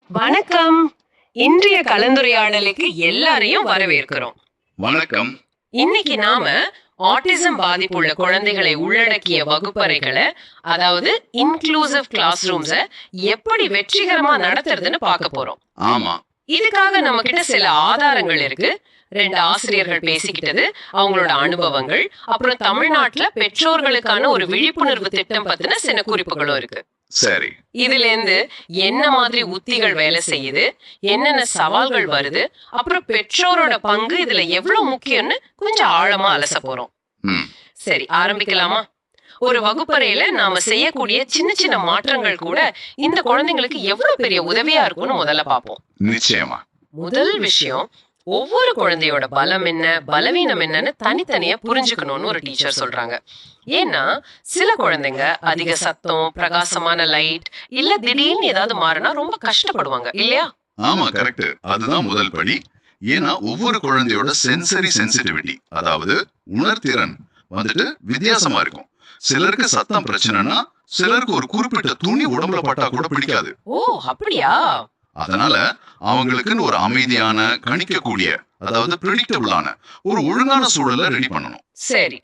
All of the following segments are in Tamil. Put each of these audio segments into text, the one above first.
வணக்கம். இன்றைய கலந்துரையாடலுக்கு எல்லாரையும் வரவேற்கிறோம். வணக்கம். இன்னைக்கு நாம ஆட்டிசம் பாதிப்புள்ள குழந்தைகளை உள்ளடக்கிய வகுப்பறைகளை, அதாவது இன்க்ளூசிவ் கிளாஸ் ரூம்ஸ எப்படி வெற்றிகரமா நடத்துறதுன்னு பார்க்க போறோம். ஆமா, இதுக்காக நம்ம கிட்ட சில ஆதாரங்கள் இருக்கு. 2 ஆசிரியர்கள் பேசிக்கிட்டது, அவங்களோட அனுபவங்கள், அப்புறம் தமிழ்நாட்டுல பெற்றோர்களுக்கான ஒரு விழிப்புணர்வு திட்டம் பத்தின சில குறிப்புகளும் இருக்கு. சரி. இதுல இருந்து என்ன மாதிரி உத்திகள் வேலை செய்யுது, என்னென்ன சவால்கள் வருது, அப்புறம் பெற்றோரோட பங்கு இதுல எவ்வளவு முக்கியம்னு கொஞ்சம் ஆழமா அலச போறோம். ம், சரி, ஆரம்பிக்கலாமா? ஒரு வகுப்பறையில நாம செய்யக்கூடிய சின்ன சின்ன மாற்றங்கள் கூட இந்த குழந்தைங்களுக்கு எவ்வளவு பெரிய உதவியா இருக்கும்னு முதல்ல பார்ப்போம். நிச்சயமா. முதல் விஷயம், ஒவ்வொரு குழந்தையோட பலம் என்ன, பலவீனம் என்னன்னு தனித்தனியா புரிஞ்சுக்கணும்னு ஒரு டீச்சர் சொல்றாங்க. ஏன்னா சில குழந்தைங்க அதிக சத்தம், பிரகாசமான லைட், இல்ல திடீர்னு ஏதாவது மாறினா ரொம்ப கஷ்டப்படுவாங்க இல்லையா? ஆமா, கரெக்ட். அதுதான் முதல் படி. ஏன்னா ஒவ்வொரு குழந்தையோட சென்சரி சென்சிட்டிவிட்டி, அதாவது உணர்திறன் வந்துட்டு வித்தியாசமா இருக்கும். சிலருக்கு சத்தம் பிரச்சனைனா, சிலருக்கு ஒரு குறிப்பிட்ட துணி உடம்புல பட்டா கூட பிடிக்காது. ஓ, அப்படியா? அதனால அவங்களுக்குன்னு ஒரு அமைதியான, கணிக்கக்கூடிய, அதாவது பிரெடிக்டபிளான ஒரு ஒழுங்கான சூழலை ரெடி பண்ணணும். சரி,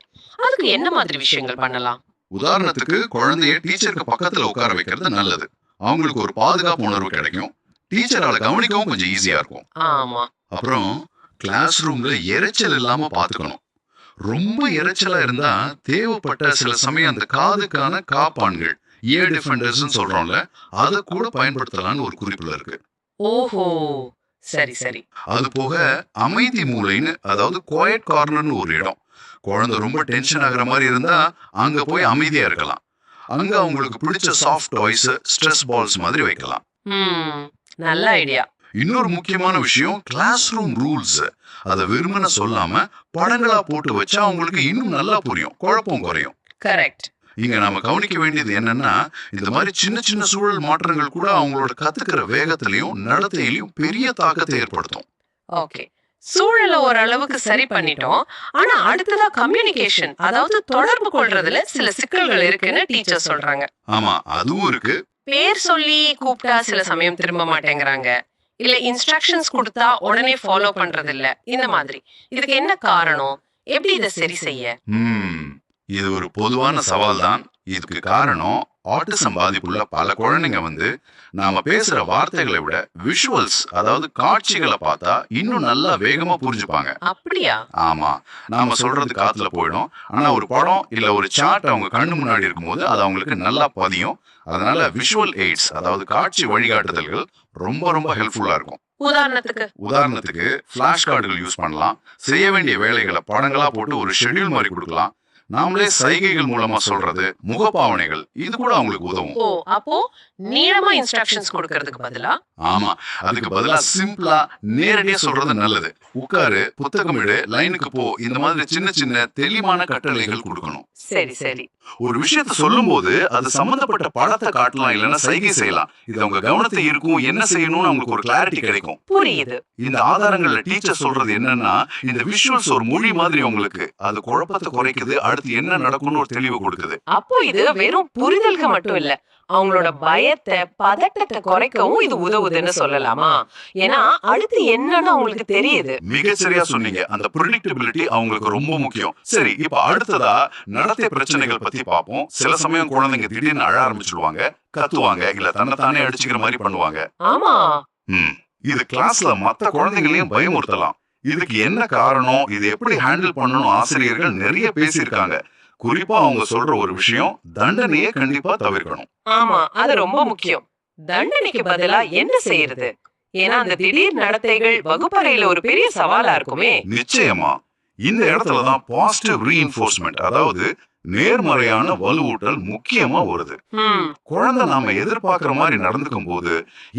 அதுக்கு என்ன மாதிரி விஷயங்கள் பண்ணலாம்? உதாரணத்துக்கு குழந்தைய டீச்சருக்கு பக்கத்துல உட்கார வைக்கிறது நல்லது. அவங்களுக்கு ஒரு பாதுகாப்பு உணர்வு கிடைக்கும். டீச்சரால கவனிக்கவும் கொஞ்சம் ஈஸியா இருக்கும். ஆமா. அப்புறம் கிளாஸ் ரூம்ல இரைச்சல் இல்லாம பாத்துக்கணும். ரொம்ப இரைச்சலா இருந்தா தேவைப்பட்ட சில சமயம் அந்த காதுக்கான காப்பான்கள், இயர் டிஃபெண்டர்ஸ் சொல்றோம்ல, அதை கூட பயன்படுத்தலாம்னு ஒரு குறிப்புல இருக்கு. ஓஹோ, சரி சரி. அது போக அமைதி மூலைன்னு, அதாவது குவைட் கார்னர்னு ஒரு இடம். குழந்தை ரொம்ப டென்ஷன் ஆகுற மாதிரி இருந்தா அங்க போய் அமைதியா இருக்கலாம். அங்க அவங்களுக்கு பிடிச்ச சாஃப்ட் டாய்ஸ், ஸ்ட்ரெஸ் பால்ஸ் மாதிரி வைக்கலாம். நல்ல ஐடியா. இன்னொரு முக்கியமான விஷயம், கிளாஸ் ரூம் ரூல்ஸ். அதை வெறுமனே சொல்லாம படங்களா போட்டு வச்சா அவங்களுக்கு இன்னும் நல்லா புரியும், குழப்பம் குறையும். கரெக்ட். இங்க நாம கவனிக்க வேண்டியது என்னன்னா, இந்த மாதிரி சின்ன சின்ன சூழல் மாற்றங்கள் கூட அவங்களோட கத்துக்கிற வேகத்திலையும் நடத்தையிலையும் பெரிய தாக்கத்தை ஏற்படுத்தும். ஓகே, சூழலை ஓரளவுக்கு சரி பண்ணிட்டோம். ஆனா அடுத்ததா கம்யூனிகேஷன், அதாவது தொடர்பு கொள்றதுல சில சிக்கல்கள் இருக்குன்னு டீச்சர் சொல்றாங்க. ஆமா, அதுவும் இருக்கு. பேர் சொல்லி கூப்பிட்டா சில சமயம் திரும்ப மாட்டேங்கிறாங்க, இல்ல இன்ஸ்ட்ரக்ஷன்ஸ் கொடுத்தா உடனே ஃபாலோ பண்றது இல்ல, இந்த மாதிரி. இதுக்கு என்ன காரணம்? எப்படி இதை சரி செய்ய? இது ஒரு பொதுவான சவால் தான். இதுக்கு காரணம், ஆட்டிசம் பாதிப்புள்ள பல குழந்தைங்க நாம பேசுற வார்த்தைகளை விட விஷுவல்ஸ், அதாவது காட்சிகளை பார்த்தா இன்னும் நல்லா வேகமா புரிஞ்சுப்பாங்க. அப்படியா? ஆமா, நாம சொல்றது காத்துல போயிடும். ஆனா ஒரு படம் இல்ல ஒரு சார்ட் அவங்க கண்ணு முன்னாடி இருக்கும்போது அது அவங்களுக்கு நல்லா பதியும். அதனால விஷுவல் எய்ட்ஸ், அதாவது காட்சி வழிகாட்டுதல்கள் ரொம்ப ரொம்ப ஹெல்ப்ஃபுல்லா இருக்கும். உதாரணத்துக்கு ஃபிளாஷ் கார்டுகள் யூஸ் பண்ணலாம். செய்ய வேண்டிய வேலைகளை படங்களா போட்டு ஒரு ஷெட்யூல் மாதிரி கொடுக்கலாம். நாமளே சைகைகள் மூலமா சொல்றது, முகபாவனைகள், இது கூட அவங்களுக்கு உதவும். ஓ, அப்போ நீளமா இன்ஸ்ட்ரக்ஷன்ஸ் கொடுக்கிறதுக்கு பதிலா? ஆமா, அதுக்கு பதிலா சிம்பிளா நேரடியா சொல்றது நல்லது. உட்காரு, புத்தகம் எடு, லைனுக்கு போ, இந்த மாதிரி சின்ன சின்ன தெளிவான கட்டளைகள் கொடுக்கணும். சரி சரி. ஒரு விஷயத்த சொல்லும் போது அது சம்பந்தப்பட்ட படத்தை காட்டலாம், இல்லைன்னா சைகை செய்யலாம். இது அவங்க கவனத்தை இருக்கும், என்ன செய்யணும்னு அவங்களுக்கு ஒரு கிளாரிட்டி கிடைக்கும். புரியுது. இந்த ஆதாரங்கள்ல டீச்சர் சொல்றது என்னன்னா, இந்த விஷுவல்ஸ் ஒரு மொழி மாதிரி அவங்களுக்கு அது குழப்பத்தை குறைக்குது, அடுத்து என்ன நடக்கும்னு ஒரு தெளிவு கொடுக்குது. அப்போ இது வெறும் புரிதல்கள் மட்டும் இல்ல, அவங்களோட பயத்தை, பதட்டத்தை குறைக்கவும் இது உதவுதுன்னு சொல்லலாமா? ஏன்னா அடுத்து என்னன்னு அவங்களுக்கு தெரியுது. மிகச்சரியா சொன்னீங்க. அந்த ப்ரெடிக்டபிலிட்டி அவங்களுக்கு ரொம்ப முக்கியம். சரி, இப்ப அடுத்ததா நடத்தை பிரச்சனைகள் பத்தி பார்ப்போம். சில சமயம் குழந்தைங்க திடீர்னு அழ ஆரம்பிச்சிடுவாங்க, கத்துவாங்க, இல்ல தன்னைத்தானே அடிச்சுக்கிற மாதிரி பண்ணுவாங்க. ஆமா. இது கிளாஸ்ல மத்த குழந்தைகளையும் பயமுறுத்தலாம். இதுக்கு என்ன காரணம், இது எப்படி ஹேண்டில் பண்ணணும், ஆசிரியர்கள் நிறைய பேசியிருக்காங்க. குறிப்பா அவங்க சொல்ற ஒரு விஷயம், தண்டனையை கண்டிப்பா தவிர்க்கணும். ஆமா, அது ரொம்ப முக்கியம். தண்டனைக்கு பதிலா என்ன செய்யறது? ஏன்னா அந்த திடீர் நடத்தைகள் வகுப்பறையில ஒரு பெரிய சவாலா இருக்குமே. நிச்சயமா. இந்த இடத்துலதான் பாசிட்டிவ் ரீஇன்ஃபோர்ஸ்மெண்ட், அதாவது நேர்மறையான வலுவூட்டல் முக்கியமா வருது. குழந்தை நாம எதிர்பார்க்கிற மாதிரி நடந்துக்கும் போது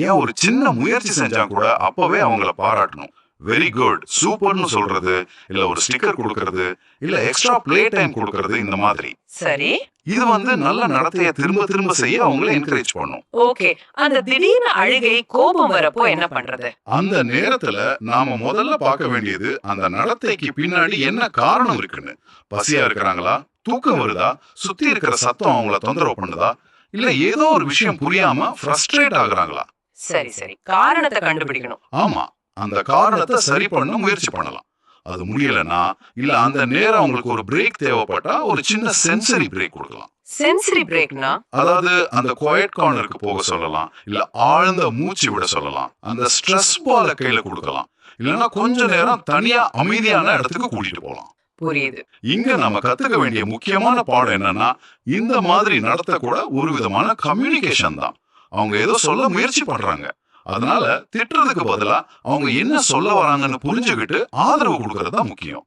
ஏன் ஒரு சின்ன முயற்சி செஞ்சா கூட அப்பவே அவங்கள பாராட்டணும். வெரி குட், சூப்பர்னு சொல்றது, இல்ல ஒரு ஸ்டிக்கர் கொடுக்கறது, இல்ல எக்ஸ்ட்ரா பிளே டைம் கொடுக்கறது, இந்த மாதிரி. சரி, இது நல்ல நடத்தைய திரும்ப திரும்ப செய்ய அவங்களை என்கரேஜ் பண்ணும். ஓகே, அந்த திடீர்னு அழுகை, கோபம் வரப்போ என்ன பண்றது? அந்த நேரத்துல நாம முதல்ல பார்க்க வேண்டியது, அந்த நடத்தைக்கு பின்னாடி என்ன காரணம் இருக்குன்னு. பசியா இருக்கிறாங்களா, தூக்கம் வருதா, சுத்தி இருக்கிற சத்தம் அவங்கள தொந்தரவு பண்ணுதா, இல்ல ஏதோ ஒரு விஷயம் புரியாம ஃப்ரஸ்ட்ரேட் ஆகுறாங்களா? சரி சரி, காரணத்தை கண்டுபிடிக்கணும். ஆமா, அந்த காரணத்தை சரி பண்ண முயற்சி பண்ணலாம். அது முடியலன்னா இல்ல அந்த நேரம் உங்களுக்கு ஒரு பிரேக் தேவைப்பட்டா ஒரு சின்ன சென்சரி பிரேக் கொடுக்கலாம். சென்சரி பிரேக்னா? அதாவது அந்த குவைட் கார்னருக்கு போக சொல்லலாம், இல்ல ஆழ்ந்த மூச்சு விட சொல்லலாம், அந்த ஸ்ட்ரெஸ் பால கையில கொடுக்கலாம், இல்லைன்னா கொஞ்ச நேரம் தனியா அமைதியான இடத்துக்கு கூட்டிட்டு போகலாம். புரியுது. இங்க நம்ம கத்துக்க வேண்டிய முக்கியமான பாடம் என்னன்னா, இந்த மாதிரி நடத்த கூட ஒரு விதமான கம்யூனிகேஷன் தான். அவங்க ஏதோ சொல்ல முயற்சி பண்றாங்க, அதனால திட்டுறதுக்கு பதிலா அவங்க என்ன சொல்ல வராங்கன்னு புரிஞ்சுக்கிட்டு ஆதரவு கொடுக்கறது தான் முக்கியம்.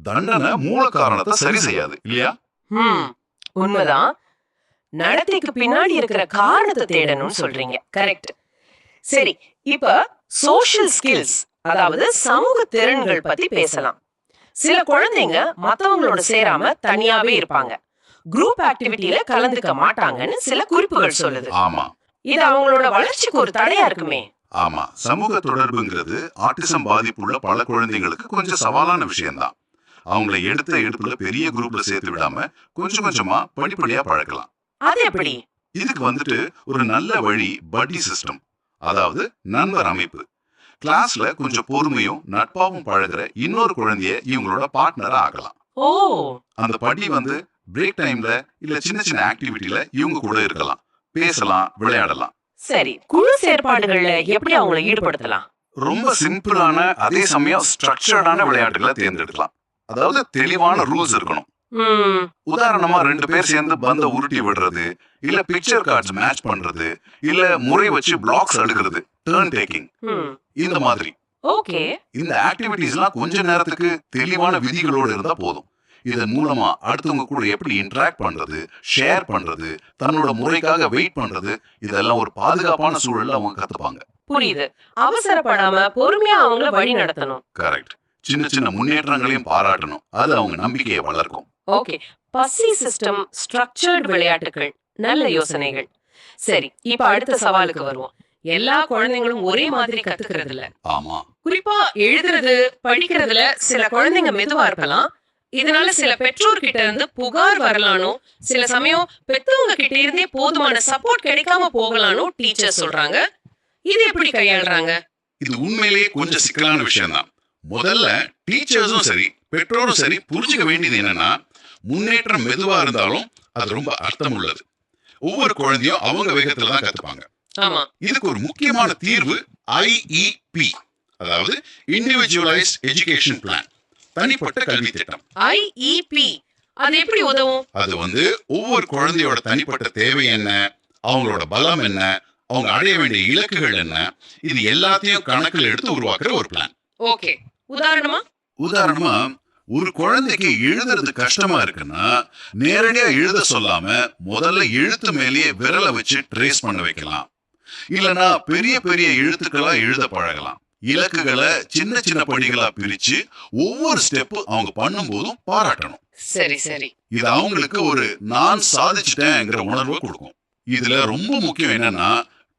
தண்டனை மூல காரணத்தை சரி செய்யாது இல்லையா? உண்மைதான். நடத்தைக்கு பின்னாடி இருக்கிற காரணத்தை தேடணும்னு சொல்றீங்க. கரெக்ட். சரி, இப்ப சோஷியல் ஸ்கில்ஸ், அதாவது சமூக திறன்கள் பத்தி பேசலாம். சில குழந்தைங்க மத்தவங்களோட சேராம தனியாவே இருப்பாங்க, குரூப் ஆக்டிவிட்டில கலந்துக்க மாட்டாங்கன்னு சில குறிப்புகள் சொல்லுது. ஆமா, இது அவங்களோட வளர்ச்சிக்கு ஒரு தடையா இருக்குமே. ஆமா, சமூக தொடர்புங்கிறது ஆட்டிசம் பாதிப்புள்ள பல குழந்தைங்களுக்கு கொஞ்சம் சவாலான விஷயம்தான். அவங்கள எடுப்புல பெரிய குரூப்ல சேர்த்து விடாம கொஞ்சம் கொஞ்சமா படிப்படியா பழக்கலாம். அது எப்படி? இதுக்கு வந்துட்டு ஒரு நல்ல வழி பட்டி சிஸ்டம், அதாவது நண்பர் அமைப்பு. கிளாஸ்ல கொஞ்சம் பொறுமையும் நட்பாவும் பழகுற இன்னொரு குழந்தைய இவங்களோட பார்ட்னரா ஆகலாம். ஓ, அந்த பட்டி வந்து பிரேக் டைம்ல இல்ல சின்ன சின்ன ஆக்டிவிட்டில இவங்க கூட இருக்கலாம், பேசலாம், விளையாடலாம். சரி, குழு செயற்பாடுகள்ல எப்படி அவங்கள ஈடுபடுத்தலாம்? ரொம்ப சிம்பிளான அதே சமயம் ஸ்ட்ரக்சர்டான விளையாட்டுகளை தேர்ந்தெடுக்கலாம். அதாவது தெளிவான ரூல்ஸ் இருக்கணும். உதாரணமா 2 பேர் சேர்ந்து பந்த உருட்டி விடுறது, இல்ல பிக்சர் கார்ட்ஸ் மேட்ச் பண்றது, இல்ல முறை வச்சு பிளாக்ஸ் அடுக்கிறது, டர்ன் டேக்கிங், இந்த மாதிரி. ஓகே. இந்த ஆக்டிவிட்டிஸ்லாம் கொஞ்ச நேரத்துக்கு தெளிவான விதிகளோடு இருந்தா போதும். இதன் மூலமா அடுத்தவங்க கூட எப்படி இன்டராக்ட் பண்றது, ஷேர் பண்றது, தன்னோட முறைக்காக வெயிட் பண்றது, இதெல்லாம் ஒரு பாதுகாப்பான சூழல்ல அவங்க கத்துப்பாங்க. புரியுது. அவசரப்படாம பொறுமையா அவங்கள வழி நடத்தணும். கரெக்ட். சின்ன சின்ன முன்னேற்றங்களையும் பாராட்டணும், அது அவங்க நம்பிக்கையை வளர்க்கும். ஓகே. பசி சிஸ்டம், ஸ்ட்ரக்சர்ட் விளையாட்டுகள், நல்ல யோசனைகள். சரி, இப்ப அடுத்த சவாலுக்கு வருவோம். எல்லா குழந்தைங்களும் ஒரே மாதிரி கத்துக்கிறது இல்ல. ஆமா, குறிப்பா எழுதுறது, படிக்கிறதுல சில குழந்தைங்க மெதுவா இருக்கலாம். இதனால சில பெற்றோர் கிட்ட இருந்து புகார் வரலானோ, சில சமயம் பெத்தவங்க கிட்ட இருந்தே போதுமான சப்போர்ட் கிடைக்காம போகலானோ டீச்சர் சொல்றாங்க. இது எப்படி கையாளுறாங்க? இது உண்மையிலேயே கொஞ்சம் சிக்கலான விஷயம் தான். முதல்ல டீச்சர்ஸும் சரி பெற்றோரும் சரி புரிஞ்சுக்க வேண்டியது என்னன்னா, முன்னேற்றம் மெதுவா இருந்தாலும் அது ரொம்ப அர்த்தம் உள்ளது. ஒவ்வொரு குழந்தையும் அவங்க வேகத்துல தான் கத்துப்பாங்க. ஆமா. இதுக்கு ஒரு முக்கியமான தீர்வு IEP, அதாவது இண்டிவிஜுவலைஸ்ட் எஜுகேஷன் பிளான், தனிப்பட்ட கல்வி திட்டம். IEP அது எப்படி உதவும்? அது வந்து ஒவ்வொரு குழந்தையோட தனிப்பட்ட தேவை என்ன, அவங்களோட பலம் என்ன, அவங்க அடைய வேண்டிய இலக்குகள் என்ன, இது எல்லாத்தையும் கணக்கில் எடுத்து உருவாக்குற ஒரு பிளான். ஓகே. உதாரணமா ஒரு குழந்தைக்கு எழுதுறது கஷ்டமா இருக்குன்னா நேரடியா எழுத சொல்லாம முதல்ல எழுத்து மேலேயே விரலை வச்சு ட்ரேஸ் பண்ண வைக்கலாம். இல்லனா பெரிய பெரிய எழுத்துக்களா எழுத பழகலாம். இலக்குகளை சின்ன சின்ன படிகளா பிரிச்சு ஒவ்வொரு ஸ்டெப் அவங்க பண்ணும் போதும் பாராட்டணும். சரி சரி. இது அவங்களுக்கு ஒரு நான் சாதிச்சிட்டேங்கிற உணர்வை கொடுக்கும். இதுல ரொம்ப முக்கியம் என்னன்னா,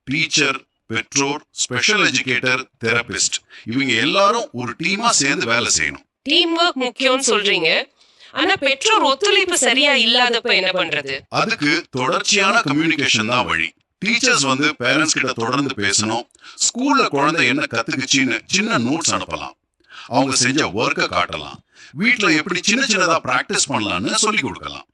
டீச்சர், பெற்றோர், ஸ்பெஷல் எஜுகேட்டர், தெரபிஸ்ட், இவங்க எல்லாரும் ஒரு டீமா சேர்ந்து வேலை செய்யணும். டீம் வொர்க் முக்கியம்னு சொல்றீங்க. ஆனா பெற்றோர் ஒத்துழைப்பு சரியா இல்லாதப்ப என்ன பண்றது? அதுக்கு தொடர்ச்சியான கம்யூனிகேஷன் தான் வழி. டீச்சர்ஸ் வந்து பேரண்ட்ஸ் கிட்ட தொடர்ந்து பேசணும். ஸ்கூல்ல குழந்தை என்ன கத்துக்குச்சின்னு சின்ன நோட்ஸ் அனுப்பலாம். அவங்க செஞ்ச ஒர்க்கை காட்டலாம். வீட்ல எப்படி சின்ன சின்னதா பிராக்டிஸ் பண்ணலாம்னு சொல்லி கொடுக்கலாம்.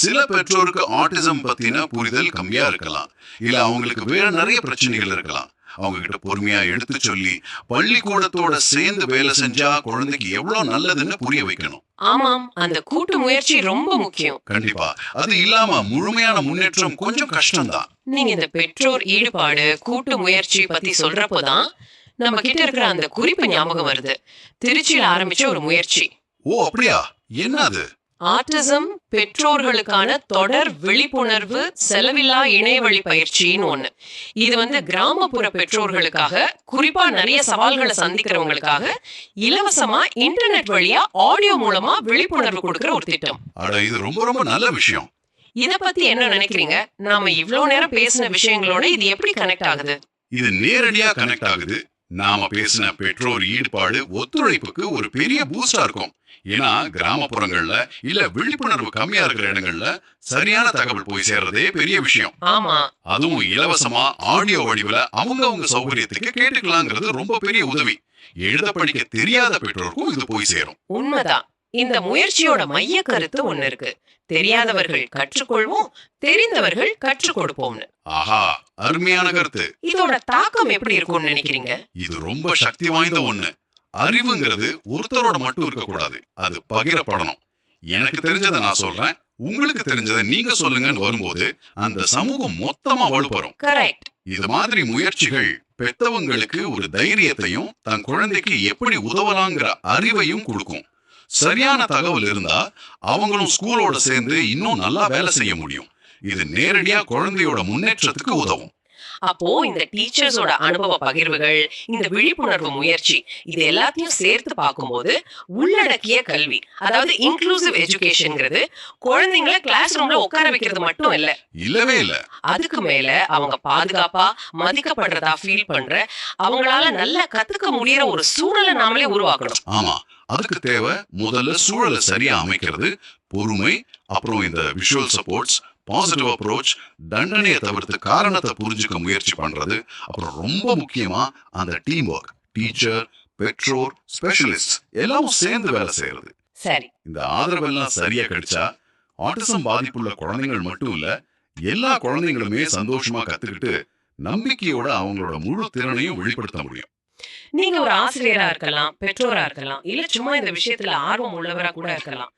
சில பெற்றோருக்கு ஆட்டிசம் பத்தின புரிதல் கம்மியா இருக்கலாம், இல்ல அவங்களுக்கு வேற நிறைய பிரச்சனைகள் இருக்கலாம். அவங்க கிட்ட பொறுமையா எடுத்து சொல்லி பள்ளிக்கூடத்தோட சேர்ந்து வேலை செஞ்சா குழந்தைக்கு எவ்வளவு நல்லதுன்னு புரிய வைக்கணும். ஆமாம், அந்த கூட்டு முயற்சி ரொம்ப முக்கியம். கண்டிப்பா. அது இல்லாம முழுமையான முன்னேற்றம் கொஞ்சம் கஷ்டம்தான். நீங்க இந்த பெற்றோர் ஈடுபாடு, கூட்டு முயற்சி பத்தி சொல்றப்போதான் நம்ம கிட்ட இருக்கிற அந்த குறிப்பு ஞாபகம் வருது. திருச்சியில ஆரம்பிச்ச ஒரு முயற்சி. ஓ அப்படியா? என்ன அது? ஆட்டிசம் பெற்றோர்களுக்கான தொடர் விழிப்புணர்வு செலவில்லா இணையவழி பயிற்சின்னு ஒண்ணு. இது வந்து கிராமப்புற பெற்றோர்களுக்காக, குறிப்பா நிறைய சவால்களை சந்திக்கிறவங்களுக்காக இலவசமா இன்டர்நெட் வழியா ஆடியோ மூலமா விழிப்புணர்வு கொடுக்கிற ஒரு திட்டம். அட, இது ரொம்ப ரொம்ப நல்ல விஷயம். இத பத்தி என்ன நினைக்கிறீங்க? நாம இவ்ளோ நேரம் பேசின விஷயங்களோட இது எப்படி கனெக்ட் ஆகுது? இது நேரடியா கனெக்ட் ஆகுது. நாம பேசின பெற்றோர் ஈடுபாடு ஒத்துழைப்புக்கு ஒரு பெரிய பூஸ்டா இருக்கும். ஏன்னா கிராமப்புறங்கள்ல இல்ல விழிப்புணர்வு கம்மியா இருக்கிற இடங்கள்ல சரியான தகவல் போய் சேர்றதே பெரிய விஷயம். ஆமா, அதுவும் இலவசமா ஆடியோ வடிவுல அவங்க சௌகரியத்துக்கு கேட்டுக்கலாங்கிறது ரொம்ப பெரிய உதவி. எழுத படிக்க தெரியாத பெற்றோருக்கும் இது போய் சேரும். உண்மைதான். இந்த முயற்சியோட மைய கருத்து ஒண்ணு இருக்கு. தெரியாதவர்கள் கற்றுக்கொள்வோம், தெரிந்தவர்கள் கற்றுக் கொடுப்போம்னு. ஆஹா, அருமையான கருத்து. இதோட தாக்கம் எப்படி இருக்கும்னு நினைக்கிறீங்க? இது ரொம்ப சக்தி வாய்ந்த ஒண்ணு. அறிவுங்கிறது ஒருத்தரோட மட்டும் இருக்கக்கூடாது, அது பகிரப்படணும். எனக்கு தெரிஞ்சதை நான் சொல்றேன், உங்களுக்கு தெரிஞ்சதை நீங்க சொல்லுங்கன்னு வரும்போது அந்த சமூகம் மொத்தமா வலுப்பெறும். கரெக்ட். இது மாதிரி முயற்சிகள் பெத்தவங்களுக்கு ஒரு தைரியத்தையும் தன் குழந்தைக்கு எப்படி உதவலாங்கிற அறிவையும் கொடுக்கும். சரியான தகவல் இருந்தா அவங்களும் ஸ்கூலோட சேர்ந்து இன்னும் நல்லா வேலை செய்ய முடியும். இது நேரடியா குழந்தையோட முன்னேற்றத்துக்கு உதவும். அப்போ இந்த டீச்சர்ஸோட அனுபவ பகிர்வுகள், இந்த விழிப்புணர்வு முயற்சி, இது எல்லாத்தையும் சேர்த்து பார்க்கும்போது உள்ளடக்கிய கல்வி, அதாவது இன்க்ளூசிவ் எஜுகேஷன்ங்கிறது குழந்தைங்களை கிளாஸ் ரூம்ல உட்கார வைக்கிறது மட்டும் இல்லவே இல்ல. அதுக்கு மேல அவங்க பாதுகாப்பா மதிக்கப்படுறதா ஃபீல் பண்ற, அவங்களால நல்லா கத்துக்க முடியற ஒரு சூழலை நாமளே உருவாக்கணும். ஆமா, அதுக்கு தேவை முதல்ல சூழலை சரியா அமைக்கிறது, பொறுமை, அப்புறம் இந்த விஷுவல் சப்போர்ட்ஸ், பாசிட்டிவ் அப்ரோச், தண்டனையை தவிர்த்து காரணத்தை புரிஞ்சுக்க முயற்சி பண்றது, அப்புறம் ரொம்ப முக்கியமா அந்த டீம் ஒர்க், டீச்சர், பெற்றோர், ஸ்பெஷலிஸ்ட் எல்லாம் சேர்ந்து வேலை செய்யறது. சரி, இந்த ஆதரவெல்லாம் சரியா கிடைச்சா ஆட்டிசம் பாதிப்புள்ள குழந்தைகள் மட்டும் இல்ல, எல்லா குழந்தைங்களுமே சந்தோஷமா கத்துக்கிட்டு நம்பிக்கையோட அவங்களோட முழு திறனையும் வெளிப்படுத்த முடியும். நீங்க ஒரு ஆசிரியரா இருக்கலாம், பெற்றோரா இருக்கலாம், இல்ல சும்மா இந்த விஷயத்துல ஆர்வம் உள்ளவரா கூட இருக்கலாம்.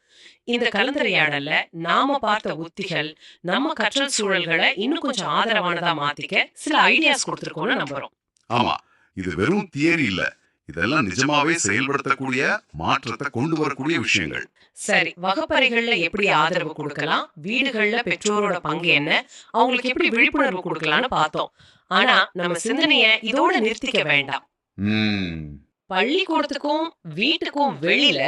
இந்த கலந்துரையாடல்ல நாம பார்த்த உத்திகள் நம்ம கற்றல் சூழல்களை இன்னும் கொஞ்சம் ஆதரவானதா மாத்திக்க சில ஐடியாஸ் கொடுத்திருக்கோம்னு நம்புறோம். ஆமா, இது வெறும் தியரி இல்ல, இதெல்லாம் நிஜமாவே செயல்படுத்தக்கூடிய, மாற்றத்தை கொண்டு வரக்கூடிய விஷயங்கள். சரி, வகுப்பறைகள்ல எப்படி ஆதரவு கொடுக்கலாம், வீடுகள்ல பெற்றோரோட பங்கு என்ன, அவங்களுக்கு எப்படி விழிப்புணர்வு கொடுக்கலாம்னு பார்த்தோம். ஆனா நம்ம சிந்தனைய இதோட நிறுத்திக்க வேண்டாம். பள்ளிக்கூடத்துக்கும் வீட்டுக்கும் வெளியில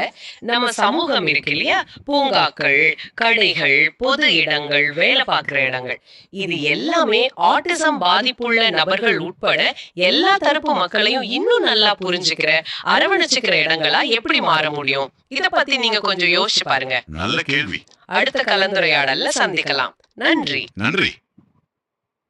நம்ம சமூகம் இருக்கு இல்லையா, பூங்காக்கள், கடைகள், பொது இடங்கள், வேலை பார்க்கிற இடங்கள், இது எல்லாமே ஆட்டிசம் பாதிப்புள்ள நபர்கள் உட்பட எல்லா தரப்பு மக்களையும் இன்னும் நல்லா புரிஞ்சுக்கிற, அரவணைச்சுக்கிற இடங்களா எப்படி மாற முடியும்? இத பத்தி நீங்க கொஞ்சம் யோசிச்சு பாருங்க. நல்ல கேள்வி. அடுத்த கலந்துரையாடல்ல சந்திக்கலாம். நன்றி. நன்றி.